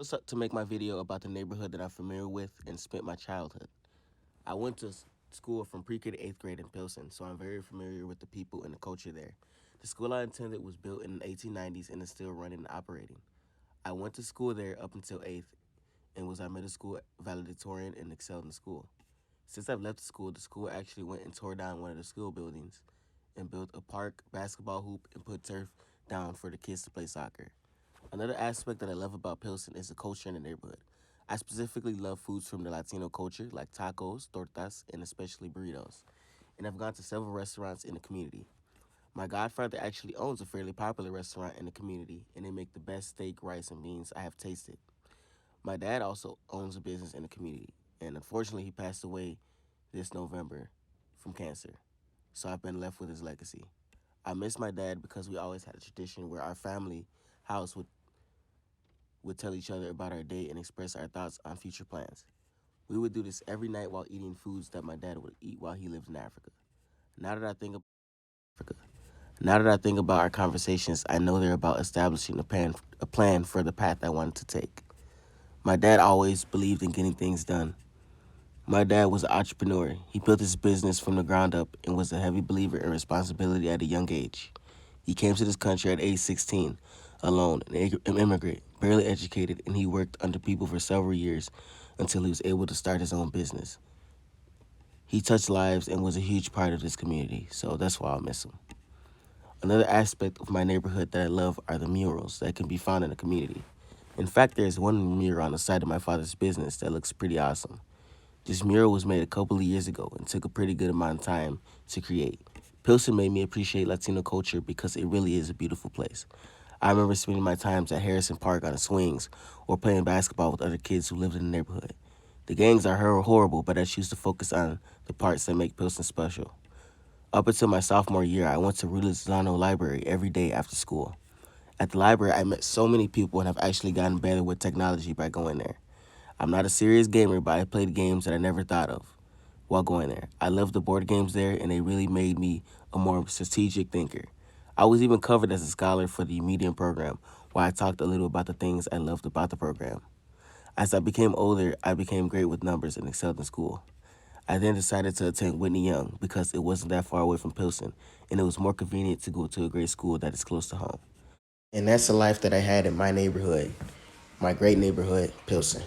What's up to make my video about the neighborhood that I'm familiar with and spent my childhood. I went to school from pre-K to 8th grade in Pilsen, so I'm very familiar with the people and the culture there. The school I attended was built in the 1890s and is still running and operating. I went to school there up until 8th and was our middle school valedictorian and excelled in school. Since I've left the school actually went and tore down one of the school buildings and built a park, basketball hoop, and put turf down for the kids to play soccer. Another aspect that I love about Pilsen is the culture in the neighborhood. I specifically love foods from the Latino culture like tacos, tortas, and especially burritos. And I've gone to several restaurants in the community. My godfather actually owns a fairly popular restaurant in the community, and they make the best steak, rice, and beans I have tasted. My dad also owns a business in the community, and unfortunately, he passed away this November from cancer. So I've been left with his legacy. I miss my dad because we always had a tradition where our family house would tell each other about our day and express our thoughts on future plans. We would do this every night while eating foods that my dad would eat while he lived in Africa. Now that I think of Africa, now that I think about our conversations, I know they're about establishing a plan for the path I wanted to take. My dad always believed in getting things done. My dad was an entrepreneur. He built his business from the ground up and was a heavy believer in responsibility at a young age. He came to this country at age 16, alone, an immigrant, barely educated, and he worked under people for several years until he was able to start his own business. He touched lives and was a huge part of this community, so that's why I miss him. Another aspect of my neighborhood that I love are the murals that can be found in the community. In fact, there's one mural on the side of my father's business that looks pretty awesome. This mural was made a couple of years ago and took a pretty good amount of time to create. Pilsen made me appreciate Latino culture because it really is a beautiful place. I remember spending my times at Harrison Park on the swings or playing basketball with other kids who lived in the neighborhood. The gangs are horrible, but I choose to focus on the parts that make Pilsen special. Up until my sophomore year, I went to Rulizano Library every day after school. At the library, I met so many people and have actually gotten better with technology by going there. I'm not a serious gamer, but I played games that I never thought of while going there. I loved the board games there, and they really made me a more strategic thinker. I was even covered as a scholar for the medium program, where I talked a little about the things I loved about the program. As I became older, I became great with numbers and excelled in school. I then decided to attend Whitney Young because it wasn't that far away from Pilsen, and it was more convenient to go to a great school that is close to home. And that's the life that I had in my neighborhood, my great neighborhood, Pilsen.